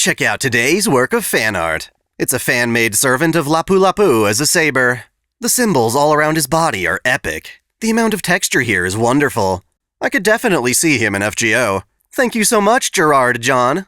Check out today's work of fan art. It's a fan-made servant of Lapu Lapu as a saber. The symbols all around his body are epic. The amount of texture here is wonderful. I could definitely see him in FGO. Thank you so much, Gerard John.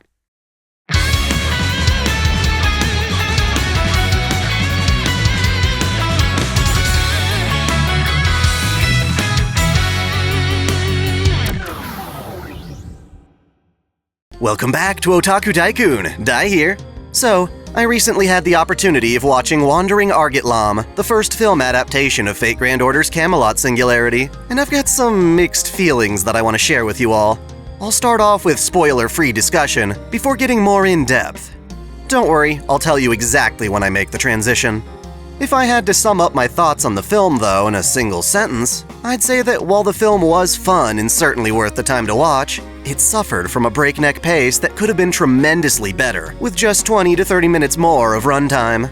Welcome back to OtakuDaiKun, Dai here. So, I recently had the opportunity of watching Wandering Airgetlam, the first film adaptation of Fate Grand Order's Camelot Singularity, and I've got some mixed feelings that I want to share with you all. I'll start off with spoiler-free discussion before getting more in-depth. Don't worry, I'll tell you exactly when I make the transition. If I had to sum up my thoughts on the film, though, in a single sentence, I'd say that while the film was fun and certainly worth the time to watch, it suffered from a breakneck pace that could have been tremendously better, with just 20 to 30 minutes more of runtime.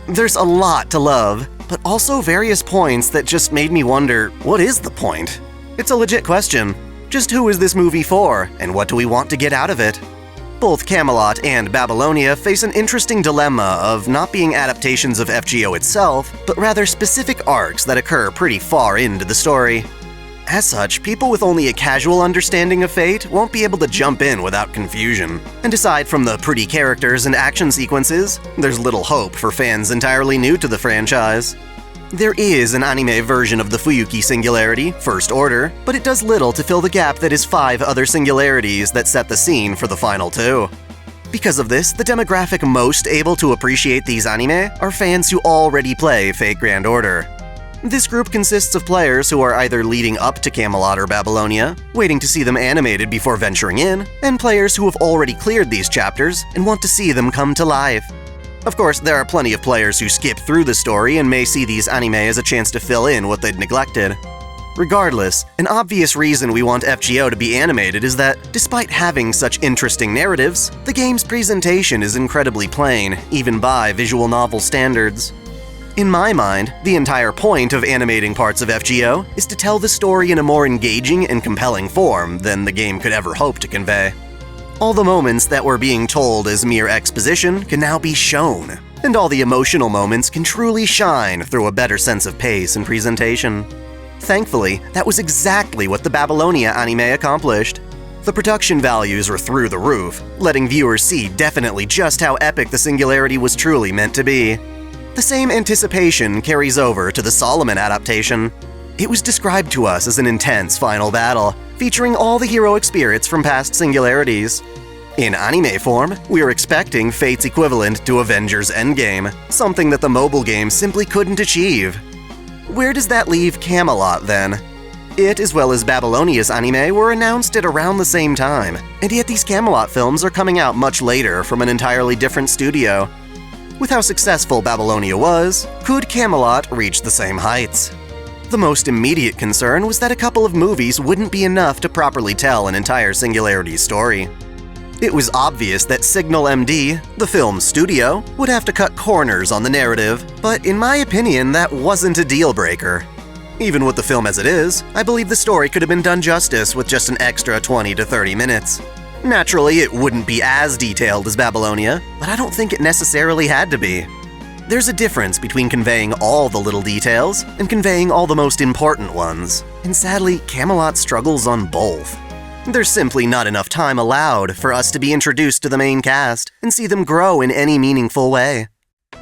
There's a lot to love, but also various points that just made me wonder, what is the point? It's a legit question. Just who is this movie for, and what do we want to get out of it? Both Camelot and Babylonia face an interesting dilemma of not being adaptations of FGO itself, but rather specific arcs that occur pretty far into the story. As such, people with only a casual understanding of Fate won't be able to jump in without confusion. And aside from the pretty characters and action sequences, there's little hope for fans entirely new to the franchise. There is an anime version of the Fuyuki Singularity, First Order, but it does little to fill the gap that is 5 other singularities that set the scene for the final 2. Because of this, the demographic most able to appreciate these anime are fans who already play Fate Grand Order. This group consists of players who are either leading up to Camelot or Babylonia, waiting to see them animated before venturing in, and players who have already cleared these chapters and want to see them come to life. Of course, there are plenty of players who skip through the story and may see these anime as a chance to fill in what they'd neglected. Regardless, an obvious reason we want FGO to be animated is that, despite having such interesting narratives, the game's presentation is incredibly plain, even by visual novel standards. In my mind, the entire point of animating parts of FGO is to tell the story in a more engaging and compelling form than the game could ever hope to convey. All the moments that were being told as mere exposition can now be shown, and all the emotional moments can truly shine through a better sense of pace and presentation. Thankfully, that was exactly what the Babylonia anime accomplished. The production values were through the roof, letting viewers see definitely just how epic the Singularity was truly meant to be. The same anticipation carries over to the Solomon adaptation. It was described to us as an intense final battle, featuring all the heroic spirits from past Singularities. In anime form, we are expecting Fate's equivalent to Avengers Endgame, something that the mobile game simply couldn't achieve. Where does that leave Camelot, then? It, as well as Babylonia's anime, were announced at around the same time, and yet these Camelot films are coming out much later from an entirely different studio. With how successful Babylonia was, could Camelot reach the same heights? The most immediate concern was that a couple of movies wouldn't be enough to properly tell an entire Singularity story. It was obvious that Signal MD, the film's studio, would have to cut corners on the narrative, but in my opinion, that wasn't a deal-breaker. Even with the film as it is, I believe the story could have been done justice with just an extra 20 to 30 minutes. Naturally, it wouldn't be as detailed as Babylonia, but I don't think it necessarily had to be. There's a difference between conveying all the little details and conveying all the most important ones, and sadly, Camelot struggles on both. There's simply not enough time allowed for us to be introduced to the main cast and see them grow in any meaningful way.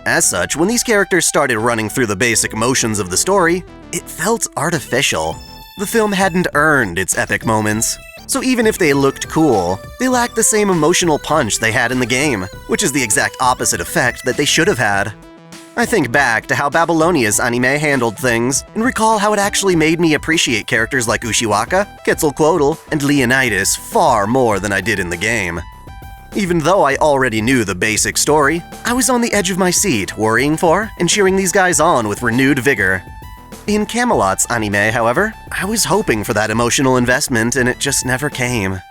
As such, when these characters started running through the basic motions of the story, it felt artificial. The film hadn't earned its epic moments. So even if they looked cool, they lacked the same emotional punch they had in the game, which is the exact opposite effect that they should have had. I think back to how Babylonia's anime handled things, and recall how it actually made me appreciate characters like Ushiwaka, Quetzalcoatl, and Leonidas far more than I did in the game. Even though I already knew the basic story, I was on the edge of my seat worrying for and cheering these guys on with renewed vigor. In Camelot's anime, however, I was hoping for that emotional investment and it just never came.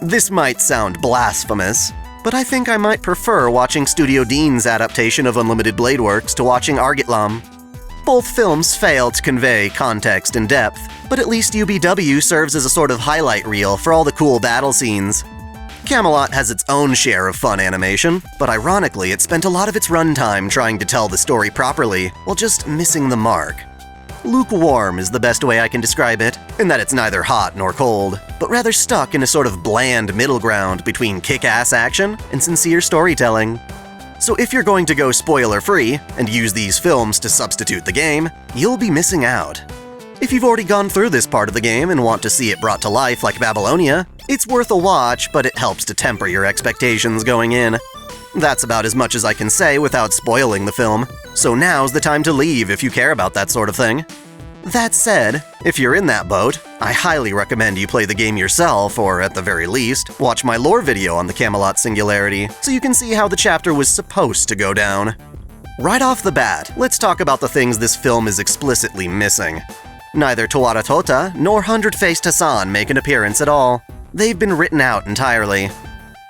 This might sound blasphemous, but I think I might prefer watching Studio Dean's adaptation of Unlimited Blade Works to watching Airgetlam. Both films fail to convey context and depth, but at least UBW serves as a sort of highlight reel for all the cool battle scenes. Camelot has its own share of fun animation, but ironically it spent a lot of its runtime trying to tell the story properly, while just missing the mark. Lukewarm is the best way I can describe it, in that it's neither hot nor cold, but rather stuck in a sort of bland middle ground between kick-ass action and sincere storytelling. So if you're going to go spoiler-free and use these films to substitute the game, you'll be missing out. If you've already gone through this part of the game and want to see it brought to life like Babylonia, it's worth a watch, but it helps to temper your expectations going in. That's about as much as I can say without spoiling the film, so now's the time to leave if you care about that sort of thing. That said, if you're in that boat, I highly recommend you play the game yourself, or at the very least, watch my lore video on the Camelot singularity, so you can see how the chapter was supposed to go down. Right off the bat, let's talk about the things this film is explicitly missing. Neither Tawara Tota nor Hundred-Faced Hassan make an appearance at all. They've been written out entirely.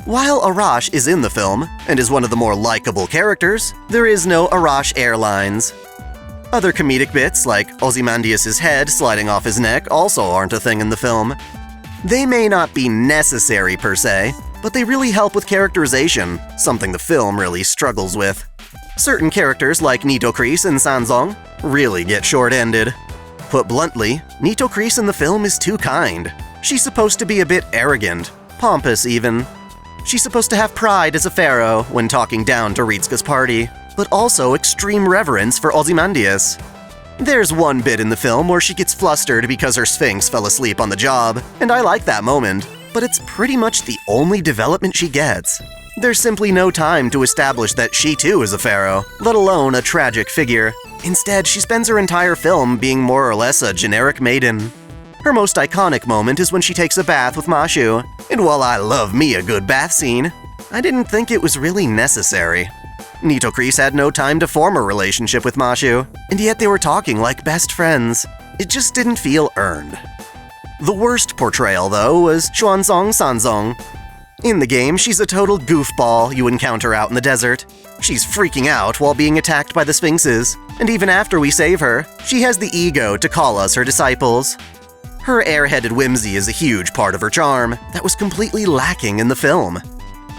While Arash is in the film, and is one of the more likable characters, there is no Arash Airlines. Other comedic bits, like Ozymandias' head sliding off his neck, also aren't a thing in the film. They may not be necessary per se, but they really help with characterization, something the film really struggles with. Certain characters like Nitocris and Sanzong really get short-ended. Put bluntly, Nitocris in the film is too kind. She's supposed to be a bit arrogant, pompous even. She's supposed to have pride as a pharaoh when talking down to Ritsuka's party, but also extreme reverence for Ozymandias. There's one bit in the film where she gets flustered because her Sphinx fell asleep on the job, and I like that moment, but it's pretty much the only development she gets. There's simply no time to establish that she too is a pharaoh, let alone a tragic figure. Instead, she spends her entire film being more or less a generic maiden. Her most iconic moment is when she takes a bath with Mashu, and while I love me a good bath scene, I didn't think it was really necessary. Nitocris had no time to form a relationship with Mashu, and yet they were talking like best friends. It just didn't feel earned. The worst portrayal, though, was Xuanzong Sanzong. In the game, she's a total goofball you encounter out in the desert. She's freaking out while being attacked by the Sphinxes, and even after we save her, she has the ego to call us her disciples. Her airheaded whimsy is a huge part of her charm that was completely lacking in the film.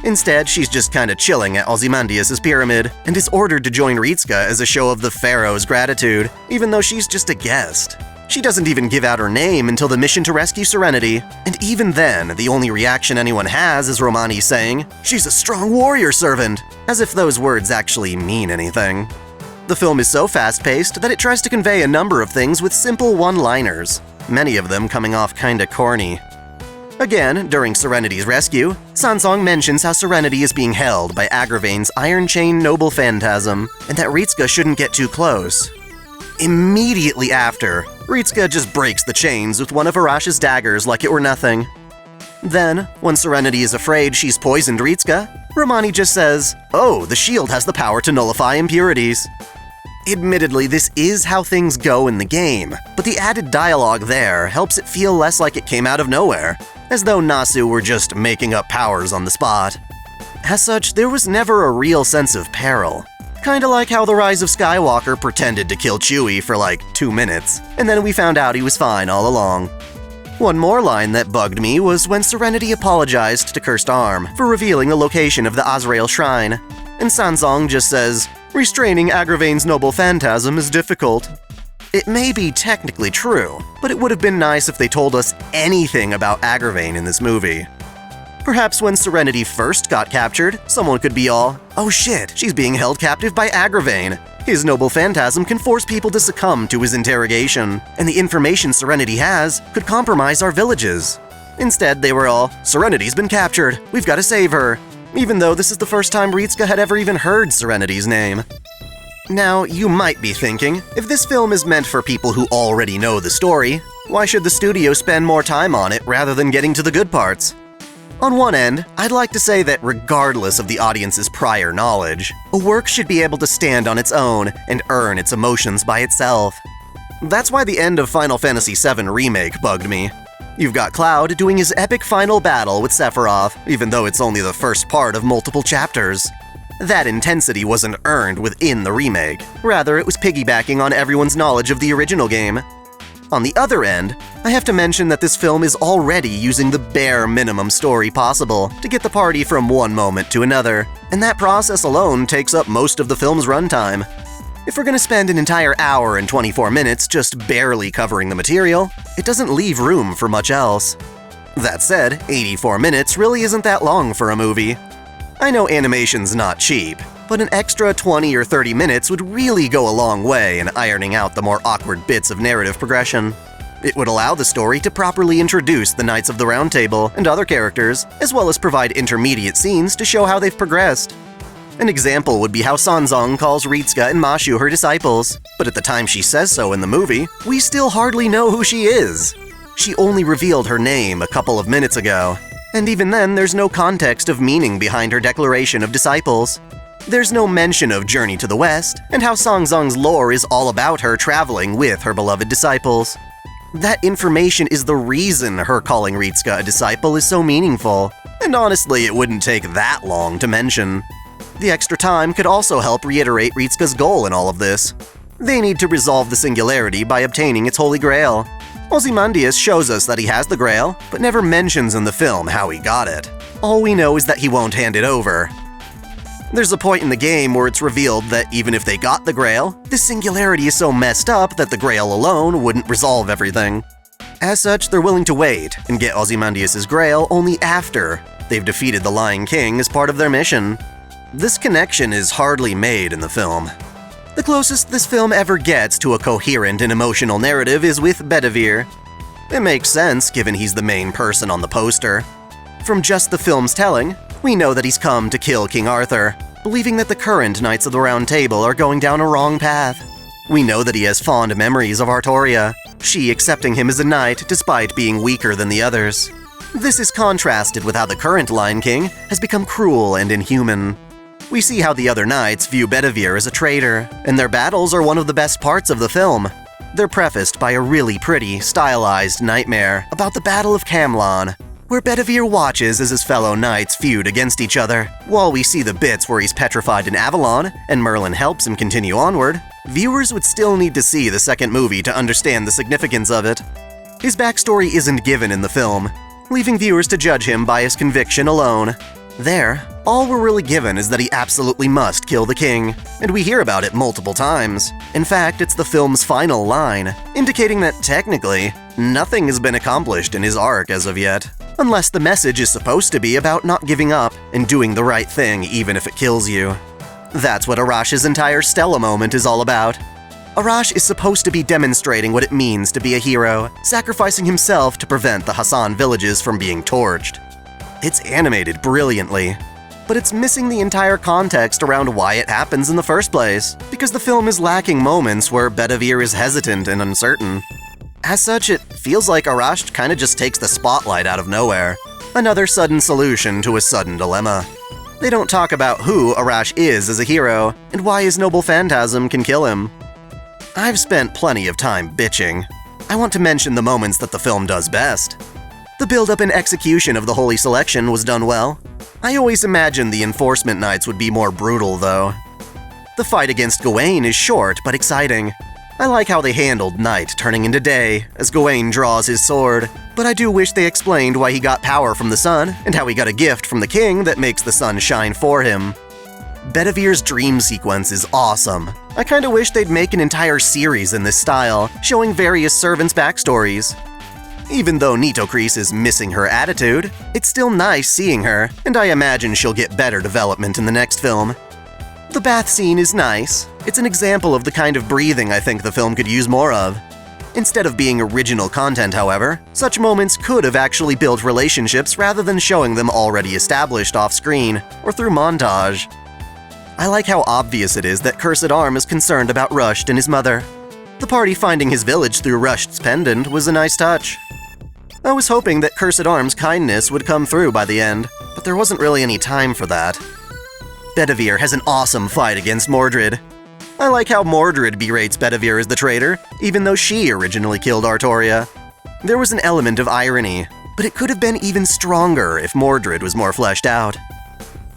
Instead, she's just kinda chilling at Ozymandias' pyramid and is ordered to join Ritsuka as a show of the pharaoh's gratitude, even though she's just a guest. She doesn't even give out her name until the mission to rescue Serenity, and even then, the only reaction anyone has is Romani saying, "She's a strong warrior servant," as if those words actually mean anything. The film is so fast-paced that it tries to convey a number of things with simple one-liners, many of them coming off kinda corny. Again, during Serenity'S rescue, Sanzong mentions how Serenity is being held by Agravain's Iron Chain Noble Phantasm, and that Ritsuka shouldn't get too close. Immediately after, Ritsuka just breaks the chains with one of Arash's daggers like it were nothing. Then, when Serenity is afraid she's poisoned Ritsuka, Romani just says, "Oh, the shield has the power to nullify impurities." Admittedly, this is how things go in the game, but the added dialogue there helps it feel less like it came out of nowhere, as though Nasu were just making up powers on the spot. As such, there was never a real sense of peril. Kinda like how The Rise of Skywalker pretended to kill Chewie for like 2 minutes, and then we found out he was fine all along. One more line that bugged me was when Serenity apologized to Cursed Arm for revealing the location of the Azrael Shrine, and Sanzong just says, "Restraining Agravain's noble phantasm is difficult." It may be technically true, but it would have been nice if they told us anything about Agravain in this movie. Perhaps when Serenity first got captured, someone could be all, "Oh shit, she's being held captive by Agravain. His noble phantasm can force people to succumb to his interrogation, and the information Serenity has could compromise our villages." Instead, they were all, "Serenity's been captured, we've got to save her," even though this is the first time Ritsuka had ever even heard Serenity's name. Now, you might be thinking, if this film is meant for people who already know the story, why should the studio spend more time on it rather than getting to the good parts? On one end, I'd like to say that regardless of the audience's prior knowledge, a work should be able to stand on its own and earn its emotions by itself. That's why the end of Final Fantasy VII Remake bugged me. You've got Cloud doing his epic final battle with Sephiroth, even though it's only the first part of multiple chapters. That intensity wasn't earned within the remake. Rather, it was piggybacking on everyone's knowledge of the original game. On the other end, I have to mention that this film is already using the bare minimum story possible to get the party from one moment to another, and that process alone takes up most of the film's runtime. If we're gonna spend an entire hour and 24 minutes just barely covering the material, it doesn't leave room for much else. That said, 84 minutes really isn't that long for a movie. I know animation's not cheap, but an extra 20 or 30 minutes would really go a long way in ironing out the more awkward bits of narrative progression. It would allow the story to properly introduce the Knights of the Round Table and other characters, as well as provide intermediate scenes to show how they've progressed. An example would be how Sanzong calls Ritsuka and Mashu her disciples, but at the time she says so in the movie, we still hardly know who she is. She only revealed her name a couple of minutes ago, and even then there's no context of meaning behind her declaration of disciples. There's no mention of Journey to the West, and how Sanzong's lore is all about her traveling with her beloved disciples. That information is the reason her calling Ritsuka a disciple is so meaningful, and honestly it wouldn't take that long to mention. The extra time could also help reiterate Ritsuka's goal in all of this. They need to resolve the singularity by obtaining its holy grail. Ozymandias shows us that he has the grail, but never mentions in the film how he got it. All we know is that he won't hand it over. There's a point in the game where it's revealed that even if they got the grail, the singularity is so messed up that the grail alone wouldn't resolve everything. As such, they're willing to wait and get Ozymandias' grail only after they've defeated the Lion King as part of their mission. This connection is hardly made in the film. The closest this film ever gets to a coherent and emotional narrative is with Bedivere. It makes sense given he's the main person on the poster. From just the film's telling, we know that he's come to kill King Arthur, believing that the current Knights of the Round Table are going down a wrong path. We know that he has fond memories of Artoria, she accepting him as a knight despite being weaker than the others. This is contrasted with how the current Lion King has become cruel and inhuman. We see how the other knights view Bedivere as a traitor, and their battles are one of the best parts of the film. They're prefaced by a really pretty, stylized nightmare about the Battle of Kamlon, where Bedivere watches as his fellow knights feud against each other. While we see the bits where he's petrified in Avalon, and Merlin helps him continue onward, viewers would still need to see the second movie to understand the significance of it. His backstory isn't given in the film, leaving viewers to judge him by his conviction alone. There, all we're really given is that he absolutely must kill the king, and we hear about it multiple times. In fact, it's the film's final line, indicating that technically, nothing has been accomplished in his arc as of yet, unless the message is supposed to be about not giving up and doing the right thing even if it kills you. That's what Arash's entire Stella moment is all about. Arash is supposed to be demonstrating what it means to be a hero, sacrificing himself to prevent the Hassan villages from being torched. It's animated brilliantly, but it's missing the entire context around why it happens in the first place, because the film is lacking moments where Bedivere is hesitant and uncertain. As such, it feels like Arash kinda just takes the spotlight out of nowhere, another sudden solution to a sudden dilemma. They don't talk about who Arash is as a hero, and why his noble phantasm can kill him. I've spent plenty of time bitching. I want to mention the moments that the film does best. The build-up and execution of the Holy Selection was done well. I always imagined the Enforcement Knights would be more brutal, though. The fight against Gawain is short but exciting. I like how they handled night turning into day as Gawain draws his sword, but I do wish they explained why he got power from the sun and how he got a gift from the king that makes the sun shine for him. Bedivere's dream sequence is awesome. I kinda wish they'd make an entire series in this style, showing various servants' backstories. Even though Nitocris is missing her attitude, it's still nice seeing her, and I imagine she'll get better development in the next film. The bath scene is nice. It's an example of the kind of breathing I think the film could use more of. Instead of being original content, however, such moments could have actually built relationships rather than showing them already established off-screen or through montage. I like how obvious it is that Cursed Arm is concerned about Rusht and his mother. The party finding his village through Rusht's pendant was a nice touch. I was hoping that Cursed Arm's kindness would come through by the end, but there wasn't really any time for that. Bedivere has an awesome fight against Mordred. I like how Mordred berates Bedivere as the traitor, even though she originally killed Artoria. There was an element of irony, but it could have been even stronger if Mordred was more fleshed out.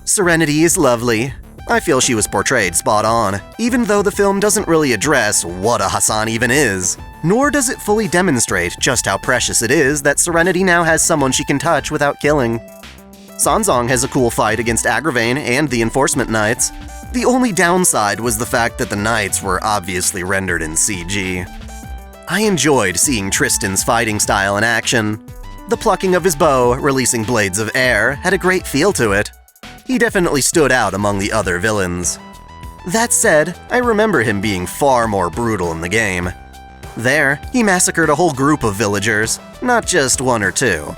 Serenity is lovely. I feel she was portrayed spot on, even though the film doesn't really address what a Hassan even is. Nor does it fully demonstrate just how precious it is that Serenity now has someone she can touch without killing. Sanzong has a cool fight against Agravain and the Enforcement Knights. The only downside was the fact that the Knights were obviously rendered in CG. I enjoyed seeing Tristan's fighting style in action. The plucking of his bow, releasing blades of air, had a great feel to it. He definitely stood out among the other villains. That said, I remember him being far more brutal in the game. There, he massacred a whole group of villagers, not just one or two.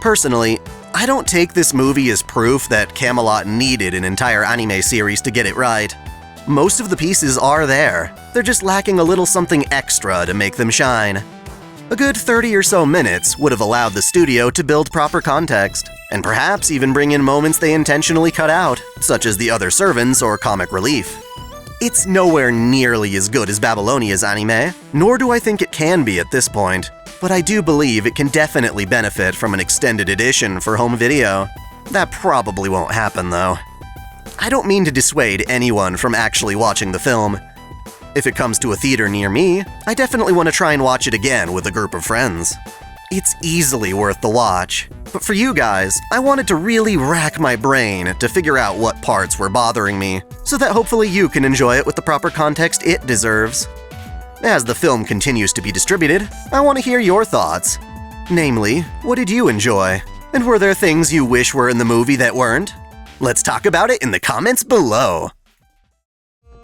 Personally, I don't take this movie as proof that Camelot needed an entire anime series to get it right. Most of the pieces are there, they're just lacking a little something extra to make them shine. A good 30 or so minutes would have allowed the studio to build proper context, and perhaps even bring in moments they intentionally cut out, such as the other servants or comic relief. It's nowhere nearly as good as Babylonia's anime, nor do I think it can be at this point, but I do believe it can definitely benefit from an extended edition for home video. That probably won't happen though. I don't mean to dissuade anyone from actually watching the film. If it comes to a theater near me, I definitely want to try and watch it again with a group of friends. It's easily worth the watch, but for you guys, I wanted to really rack my brain to figure out what parts were bothering me, so that hopefully you can enjoy it with the proper context it deserves. As the film continues to be distributed, I want to hear your thoughts. Namely, what did you enjoy? And were there things you wish were in the movie that weren't? Let's talk about it in the comments below!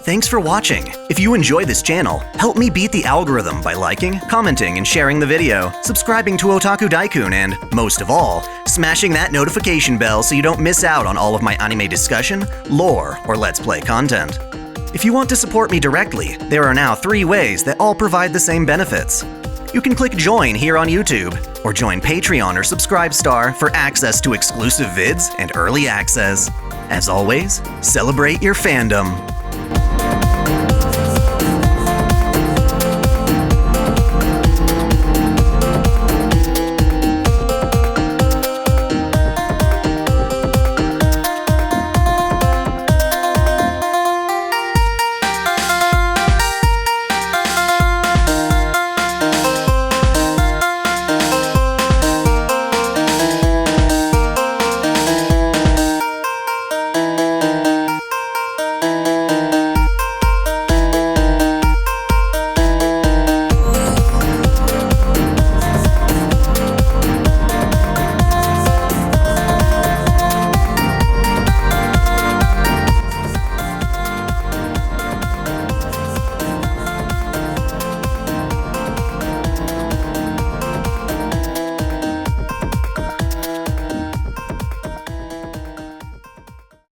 Thanks for watching. If you enjoy this channel, help me beat the algorithm by liking, commenting, and sharing the video, subscribing to OtakuDaiKun, and, most of all, smashing that notification bell so you don't miss out on all of my anime discussion, lore, or Let's Play content. If you want to support me directly, there are now 3 ways that all provide the same benefits. You can click Join here on YouTube, or join Patreon or Subscribestar for access to exclusive vids and early access. As always, celebrate your fandom.